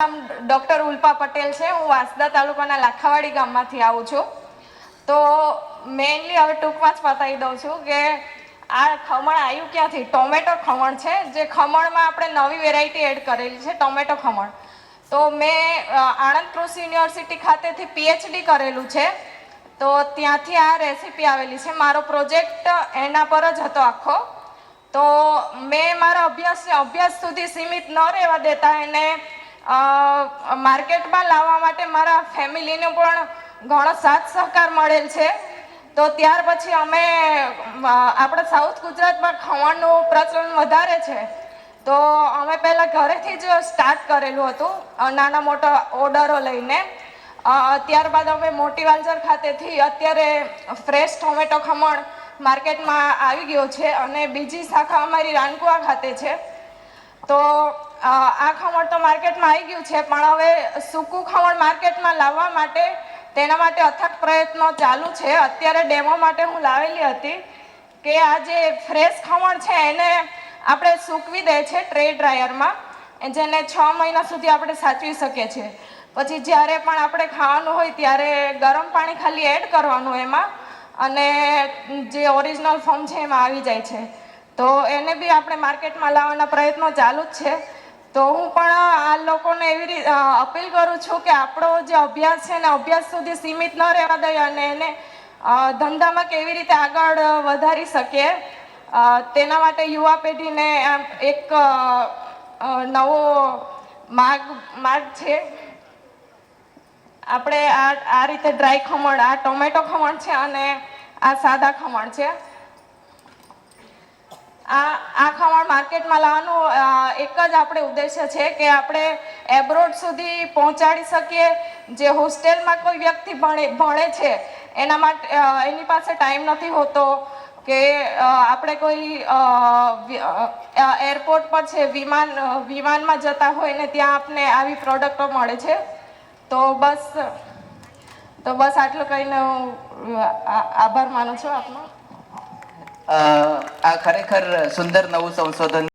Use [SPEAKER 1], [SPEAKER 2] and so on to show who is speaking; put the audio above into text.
[SPEAKER 1] નામ ડૉક્ટર ઉલ્પા પટેલ છે। હું વાંસદા તાલુકાના લાખાવાડી ગામમાંથી આવું છું। તો મેઇનલી હવે ટૂંકમાં જ બતાવી દઉં છું કે આ ખમણ આવ્યું ક્યાંથી। ટોમેટો ખમણ છે, જે ખમણમાં આપણે નવી વેરાયટી એડ કરેલી છે, ટોમેટો ખમણ। તો મેં આણંદ કૃષિ યુનિવર્સિટી ખાતેથી પીએચડી કરેલું છે, તો ત્યાંથી આ રેસીપી આવેલી છે। મારો પ્રોજેક્ટ એના પર જ હતો આખો। તો મેં મારા અભ્યાસ સુધી સીમિત ન રહેવા દેતા એને માર્કેટમાં લાવવા માટે મારા ફેમિલીનો પણ ઘણો સાથ સહકાર મળેલ છે। તો ત્યાર પછી અમે આપણે સાઉથ ગુજરાતમાં ખમણનું પ્રચલન વધારે છે, તો અમે પહેલાં ઘરેથી જ સ્ટાર્ટ કરેલું હતું નાના મોટા ઓર્ડરો લઈને। ત્યારબાદ અમે મોટી વાલજર ખાતેથી અત્યારે ફ્રેશ ટોમેટો ખમણ માર્કેટમાં આવી ગયો છે અને બીજી શાખા અમારી રાનકુવા ખાતે છે। તો આ ખમણ તો માર્કેટમાં આવી ગયું છે, પણ હવે સૂકું ખમણ માર્કેટમાં લાવવા માટે તેના માટે અથાગ પ્રયત્નો ચાલુ છે। અત્યારે ડેમો માટે હું લાવેલી હતી કે આ જે ફ્રેશ ખમણ છે એને આપણે સૂકવી દે છે ટ્રે ડ્રાયરમાં, જેને 6 મહિના સુધી આપણે સાચવી શકીએ છીએ। પછી જ્યારે પણ આપણે ખાવાનું હોય ત્યારે ગરમ પાણી ખાલી એડ કરવાનું એમાં, અને જે ઓરિજિનલ ફોર્મ છે એમાં આવી જાય છે। તો એને બી આપણે માર્કેટમાં લાવવાના પ્રયત્નો ચાલુ જ છે। તો હું પણ આ લોકોને એવી રીતે અપીલ કરું છું કે આપણો જે અભ્યાસ છે ને અભ્યાસ સુધી સીમિત ન રહેવા દઈએ અને એને ધંધામાં કેવી રીતે આગળ વધારી શકીએ, તેના માટે યુવા પેઢીને એક નવો માર્ગ છે। આપણે આ રીતે ડ્રાય ખમણ, આ ટોમેટો ખમણ છે અને આ સાદા ખમણ છે। આ ખમણ માર્કેટમાં લાવવાનું એક જ આપણે ઉદ્દેશ્ય છે કે આપણે એબ્રોડ સુધી પહોંચાડી શકીએ। જે હોસ્ટેલમાં કોઈ વ્યક્તિ ભણે છે એના માટે એની પાસે ટાઈમ નથી હોતો, કે આપણે કોઈ એરપોર્ટ પર છે, વિમાનમાં જતા હોય ને ત્યાં આપને આવી પ્રોડક્ટો મળે છે। તો બસ આટલું કહીને હું આભાર માનું છું આપનો।
[SPEAKER 2] આ ખરેખર સુંદર નવું સંશોધન